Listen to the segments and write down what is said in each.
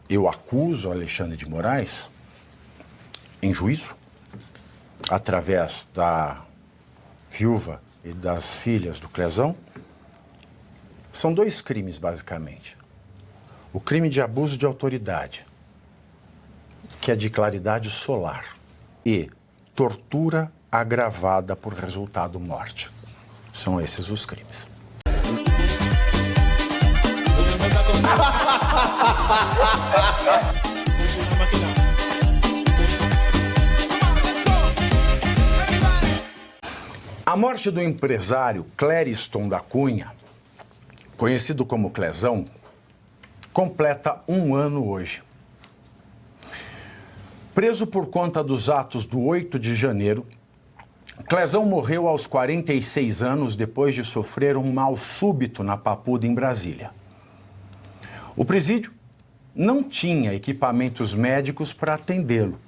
eu acuso Alexandre de Moraes, em juízo, através da viúva e das filhas do Clezão, são 2 crimes, basicamente. O crime de abuso de autoridade, que é de claridade solar, e tortura agravada por resultado morte. São esses os crimes. A morte do empresário Clériston da Cunha, conhecido como Clezão, completa 1 ano hoje. Preso por conta dos atos do 8 de janeiro, Clezão morreu aos 46 anos depois de sofrer um mal súbito na Papuda, em Brasília. O presídio não tinha equipamentos médicos para atendê-lo,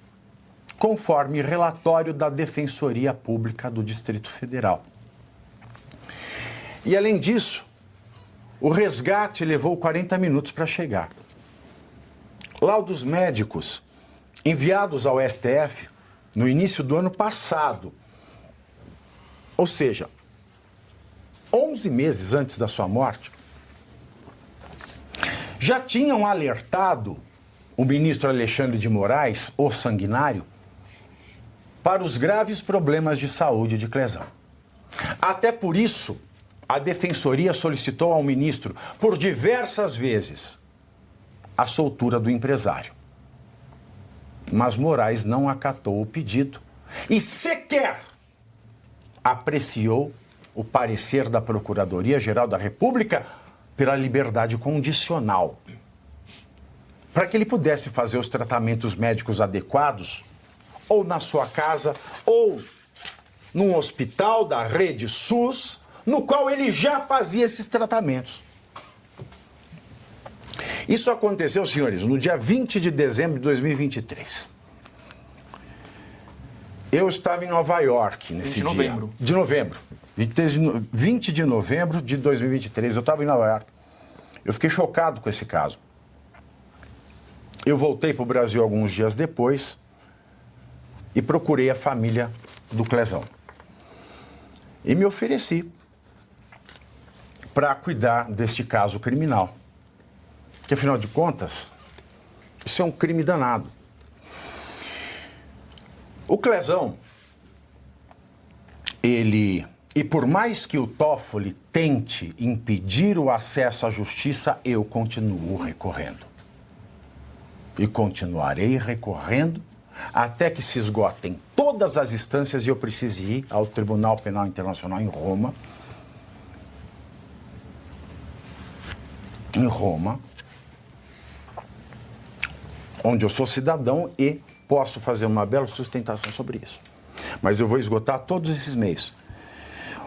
conforme relatório da Defensoria Pública do Distrito Federal. E, além disso, o resgate levou 40 minutos para chegar. Laudos médicos enviados ao STF no início do ano passado, ou seja, 11 meses antes da sua morte, já tinham alertado o ministro Alexandre de Moraes, o sanguinário, para os graves problemas de saúde de Clezão. Até por isso, a Defensoria solicitou ao ministro, por diversas vezes, a soltura do empresário. Mas Moraes não acatou o pedido e sequer apreciou o parecer da Procuradoria-Geral da República pela liberdade condicional, para que ele pudesse fazer os tratamentos médicos adequados, ou na sua casa, ou num hospital da rede SUS, no qual ele já fazia esses tratamentos. Isso aconteceu, senhores, no dia 20 de dezembro de 2023. Eu estava em Nova York nesse dia. De novembro. 20 de novembro de 2023, eu estava em Nova York. Eu fiquei chocado com esse caso. Eu voltei para o Brasil alguns dias depois e procurei a família do Clezão. E me ofereci para cuidar deste caso criminal. Porque, afinal de contas, isso é um crime danado. O Clezão, e por mais que o Toffoli tente impedir o acesso à justiça, eu continuo recorrendo. E continuarei recorrendo até que se esgotem todas as instâncias e eu precise ir ao Tribunal Penal Internacional em Roma. Onde eu sou cidadão e posso fazer uma bela sustentação sobre isso. Mas eu vou esgotar todos esses meios.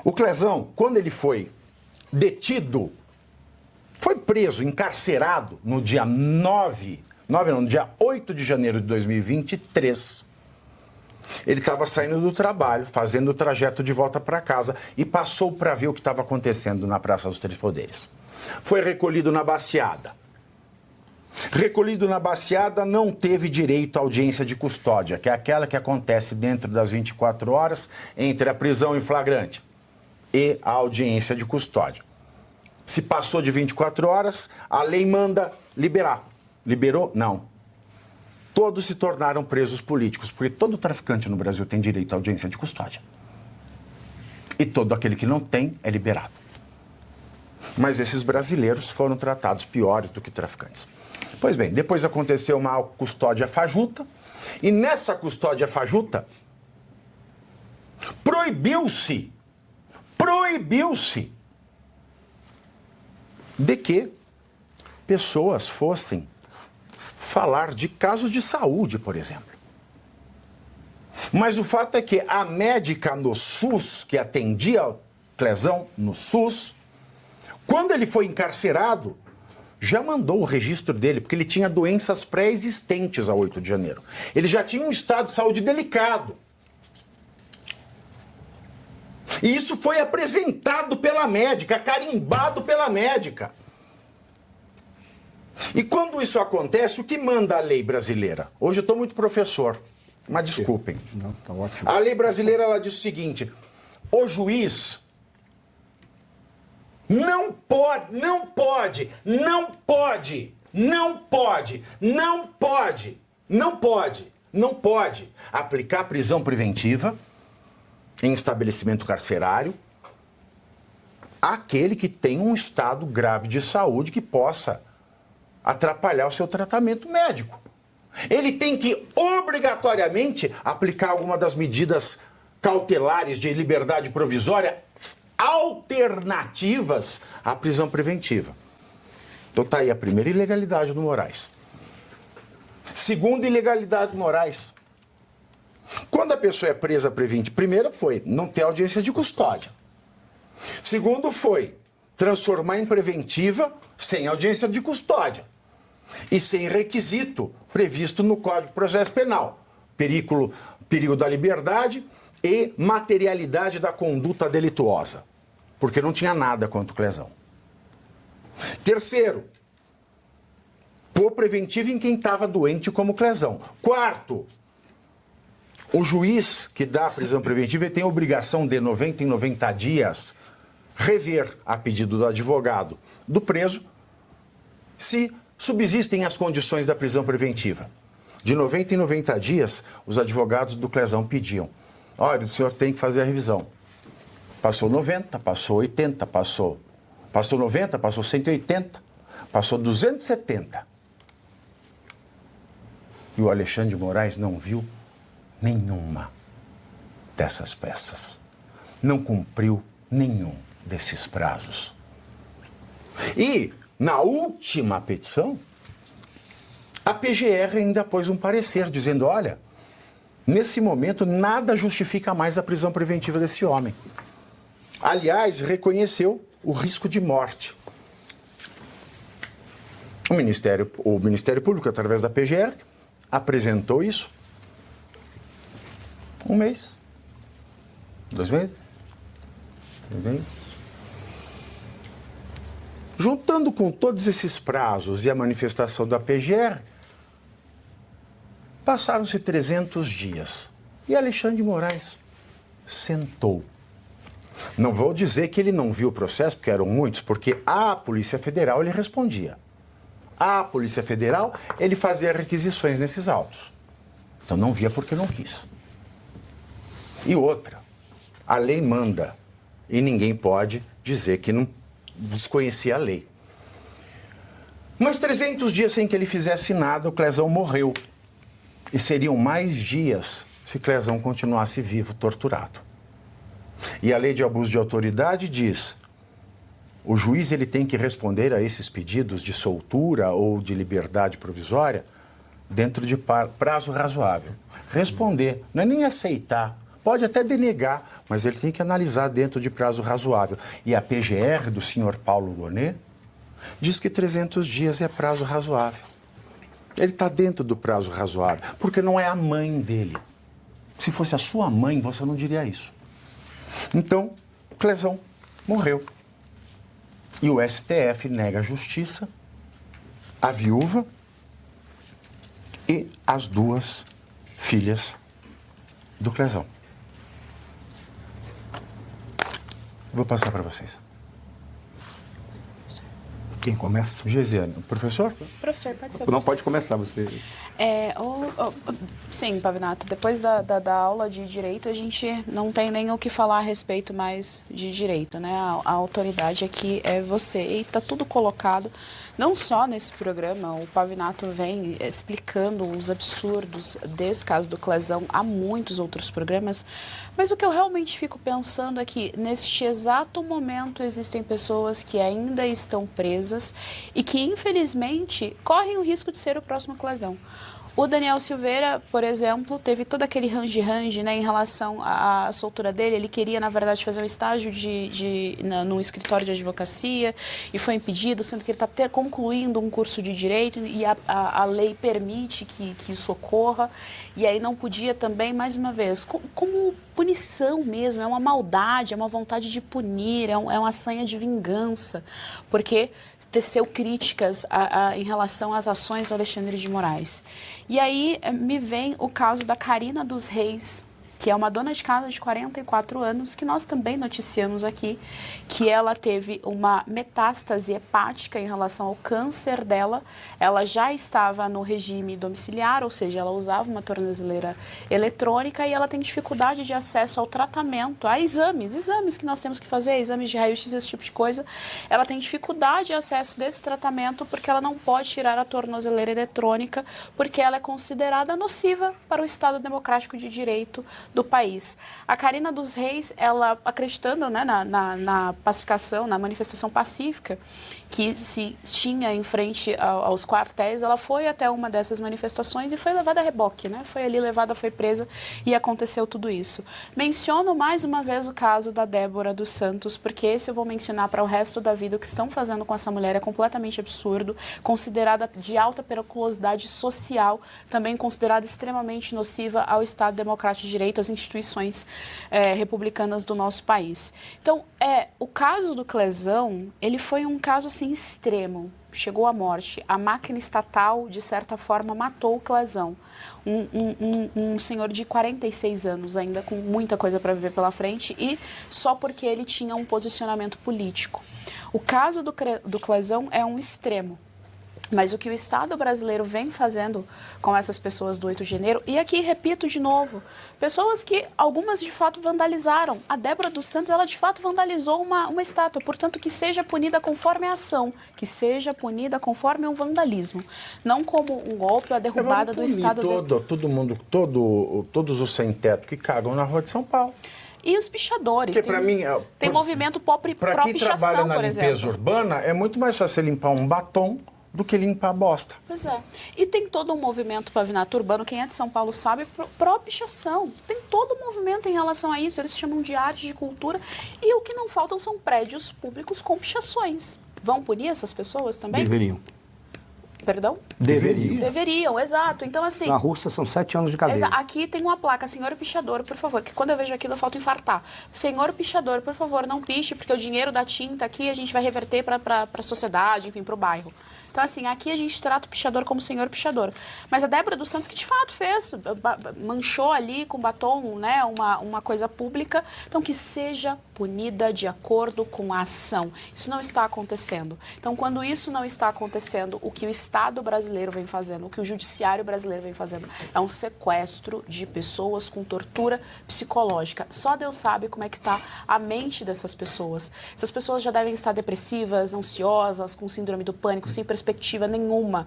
O Clezão, quando ele foi detido, foi preso, encarcerado no dia no dia 8 de janeiro de 2023. Ele estava saindo do trabalho, fazendo o trajeto de volta para casa e passou para ver o que estava acontecendo na Praça dos Três Poderes. Foi recolhido na Baciada. Recolhido na Baciada, não teve direito à audiência de custódia, que é aquela que acontece dentro das 24 horas entre a prisão em flagrante e a audiência de custódia. Se passou de 24 horas, a lei manda liberar. Liberou? Não. Todos se tornaram presos políticos, porque todo traficante no Brasil tem direito à audiência de custódia. E todo aquele que não tem é liberado. Mas esses brasileiros foram tratados piores do que traficantes. Pois bem, depois aconteceu uma custódia fajuta, e nessa custódia fajuta, proibiu-se de que pessoas fossem falar de casos de saúde, por exemplo. Mas o fato é que a médica no SUS, que atendia o Clezão no SUS, quando ele foi encarcerado, já mandou o registro dele, porque ele tinha doenças pré-existentes a 8 de janeiro. Ele já tinha um estado de saúde delicado. E isso foi apresentado pela médica, carimbado pela médica. E quando isso acontece, o que manda a lei brasileira? Hoje eu estou muito professor, mas desculpem. Não, tá ótimo. A lei brasileira ela diz o seguinte: o juiz não pode aplicar prisão preventiva em estabelecimento carcerário àquele que tem um estado grave de saúde que possa atrapalhar o seu tratamento médico. Ele tem que obrigatoriamente aplicar alguma das medidas cautelares de liberdade provisória alternativas à prisão preventiva. Então tá aí a primeira ilegalidade do Moraes. Segunda ilegalidade do Moraes. Quando a pessoa é presa preventiva, primeiro foi não ter audiência de custódia. Segundo foi transformar em preventiva sem audiência de custódia e sem requisito previsto no Código de Processo Penal. Perigo da liberdade e materialidade da conduta delituosa, porque não tinha nada contra o Clezão. Terceiro, pôr preventivo em quem estava doente como o Clezão. Quarto, o juiz que dá a prisão preventiva ele tem a obrigação de 90 em 90 dias rever, a pedido do advogado do preso, se subsistem as condições da prisão preventiva. De 90 em 90 dias, os advogados do Clezão pediam: olha, o senhor tem que fazer a revisão. Passou 90, passou 80, passou 90, passou 180, passou 270. E o Alexandre de Moraes não viu nenhuma dessas peças. Não cumpriu nenhum desses prazos. E, na última petição, a PGR ainda pôs um parecer dizendo: olha, nesse momento nada justifica mais a prisão preventiva desse homem. Aliás, reconheceu o risco de morte. O Ministério Público, através da PGR, apresentou isso. 1 mês, 2 meses, 3 meses. Juntando com todos esses prazos e a manifestação da PGR, passaram-se 300 dias. E Alexandre de Moraes sentou. Não vou dizer que ele não viu o processo, porque eram muitos, porque à Polícia Federal ele respondia. À Polícia Federal ele fazia requisições nesses autos. Então não via porque não quis. E outra, a lei manda e ninguém pode dizer que não desconhecia a lei. Mas 300 dias sem que ele fizesse nada, o Clezão morreu. E seriam mais dias se Clezão continuasse vivo, torturado. E a lei de abuso de autoridade diz: o juiz ele tem que responder a esses pedidos de soltura ou de liberdade provisória dentro de prazo razoável. Responder, não é nem aceitar. Pode até denegar, mas ele tem que analisar dentro de prazo razoável. E a PGR do senhor Paulo Gonet diz que 300 dias é prazo razoável. Ele está dentro do prazo razoável, porque não é a mãe dele. Se fosse a sua mãe, você não diria isso. Então, o Clezão morreu. E o STF nega a justiça, a viúva e as 2 filhas do Clezão. Vou passar para vocês. Quem começa? Gesiane, professor? Professor, pode ser. Não, pode começar você. Sim, Pavinato, depois da aula de Direito, a gente não tem nem o que falar a respeito mais de Direito, né? A autoridade aqui é você. E está tudo colocado, não só nesse programa, o Pavinato vem explicando os absurdos desse caso do Clezão há muitos outros programas, mas o que eu realmente fico pensando é que, neste exato momento, existem pessoas que ainda estão presas e que, infelizmente, correm o risco de ser o próximo Clezão. O Daniel Silveira, por exemplo, teve todo aquele range-range, né, em relação à soltura dele. Ele queria, na verdade, fazer um estágio no escritório de advocacia e foi impedido, sendo que ele está concluindo um curso de direito e a lei permite que isso ocorra. E aí não podia também, mais uma vez, como punição mesmo, é uma maldade, é uma vontade de punir, é uma sanha de vingança, porque teceu críticas em relação às ações do Alexandre de Moraes. E aí me vem o caso da Carina dos Reis, que é uma dona de casa de 44 anos, que nós também noticiamos aqui, que ela teve uma metástase hepática em relação ao câncer dela. Ela já estava no regime domiciliar, ou seja, ela usava uma tornozeleira eletrônica e ela tem dificuldade de acesso ao tratamento, a exames que nós temos que fazer, exames de raio-x, esse tipo de coisa. Ela tem dificuldade de acesso desse tratamento porque ela não pode tirar a tornozeleira eletrônica, porque ela é considerada nociva para o Estado Democrático de Direito do país. A Carina dos Reis, ela acreditando, né, na pacificação, na manifestação pacífica que se tinha em frente aos quartéis, ela foi até uma dessas manifestações e foi levada a reboque, né? Foi ali levada, foi presa e aconteceu tudo isso. Menciono mais uma vez o caso da Débora dos Santos, porque esse eu vou mencionar para o resto da vida. O que estão fazendo com essa mulher é completamente absurdo, considerada de alta periculosidade social, também considerada extremamente nociva ao Estado Democrático de Direito, às instituições republicanas do nosso país. Então, o caso do Clezão, ele foi um caso assim extremo, chegou à morte. A máquina estatal, de certa forma, matou o Clezão. Um senhor de 46 anos, ainda com muita coisa para viver pela frente, e só porque ele tinha um posicionamento político. O caso do Clezão é um extremo. Mas o que o Estado brasileiro vem fazendo com essas pessoas do 8 de janeiro, e aqui repito de novo, pessoas que algumas de fato vandalizaram. A Débora dos Santos, ela de fato vandalizou uma estátua, portanto que seja punida conforme a ação, que seja punida conforme um vandalismo, não como um golpe ou a derrubada do Estado. Todos os sem-teto que cagam na rua de São Paulo. E os pichadores. Tem movimento pró-pichação, por exemplo. Para quem trabalha na limpeza urbana, é muito mais fácil limpar um batom do que limpar a bosta. Pois é. E tem todo um movimento pavinato urbano, quem é de São Paulo sabe, pró-pichação. Tem todo um movimento em relação a isso, eles chamam de arte, de cultura, e o que não faltam são prédios públicos com pichações. Vão punir essas pessoas também? Deveriam. Perdão? Deveriam, exato. Então, assim... Na Rússia são 7 anos de cadeia. Aqui tem uma placa, senhor pichador, por favor, que quando eu vejo aquilo eu falto infartar. Senhor pichador, por favor, não piche, porque o dinheiro da tinta aqui a gente vai reverter para a sociedade, enfim, para o bairro. Então, assim, aqui a gente trata o pichador como senhor pichador. Mas a Débora dos Santos, que de fato fez, manchou ali com batom, né, uma coisa pública, então que seja punida de acordo com a ação. Isso não está acontecendo. Então, quando isso não está acontecendo, o que o Estado brasileiro vem fazendo, o que o Judiciário brasileiro vem fazendo, é um sequestro de pessoas com tortura psicológica. Só Deus sabe como é que está a mente dessas pessoas. Essas pessoas já devem estar depressivas, ansiosas, com síndrome do pânico, sem perspectiva nenhuma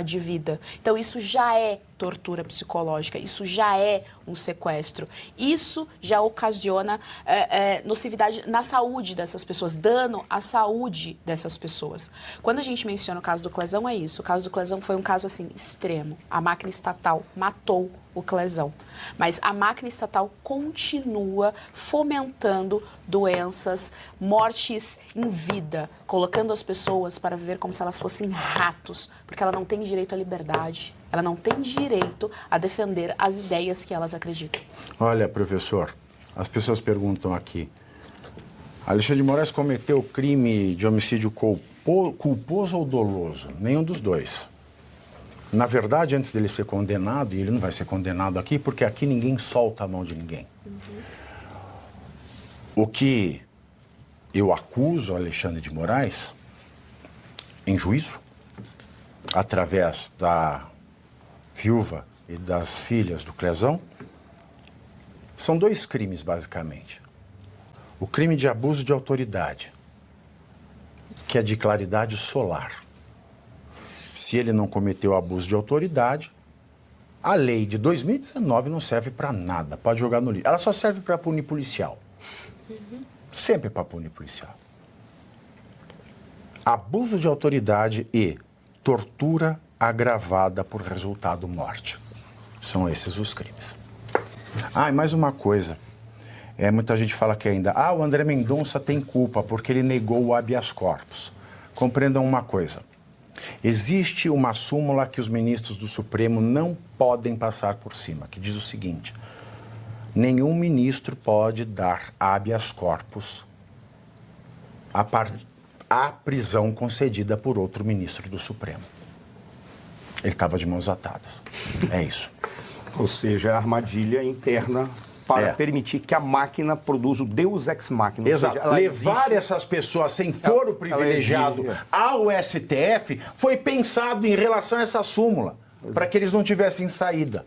de vida. Então, isso já é tortura psicológica, isso já é um sequestro. Isso já ocasiona nocividade na saúde dessas pessoas, dano à saúde dessas pessoas. Quando a gente menciona o caso do Clezão, é isso. O caso do Clezão foi um caso, assim, extremo. A máquina estatal matou o Clezão. Mas a máquina estatal continua fomentando doenças, mortes em vida, colocando as pessoas para viver como se elas fossem ratos, porque ela não tem direito à liberdade, ela não tem direito a defender as ideias que elas acreditam. Olha, professor, as pessoas perguntam aqui, Alexandre de Moraes cometeu crime de homicídio culposo ou doloso? Nenhum dos dois. Na verdade, antes dele ser condenado, e ele não vai ser condenado aqui, porque aqui ninguém solta a mão de ninguém. O que eu acuso Alexandre de Moraes, em juízo, através da viúva e das filhas do Clezão, são 2 crimes, basicamente. O crime de abuso de autoridade, que é de claridade solar. Se ele não cometeu abuso de autoridade, a lei de 2019 não serve para nada, pode jogar no lixo. Ela só serve para punir policial. Sempre para punir policial. Abuso de autoridade e tortura agravada por resultado morte. São esses os crimes. E mais uma coisa. Muita gente fala que ainda, o André Mendonça tem culpa porque ele negou o habeas corpus. Compreendam uma coisa. Existe uma súmula que os ministros do Supremo não podem passar por cima, que diz o seguinte: nenhum ministro pode dar habeas corpus a prisão concedida por outro ministro do Supremo. Ele estava de mãos atadas. É isso. Ou seja, a armadilha interna para permitir que a máquina produza o Deus Ex Machina. Exato. Seja, levar essas pessoas sem foro privilegiado ao STF foi pensado em relação a essa súmula, para que eles não tivessem saída.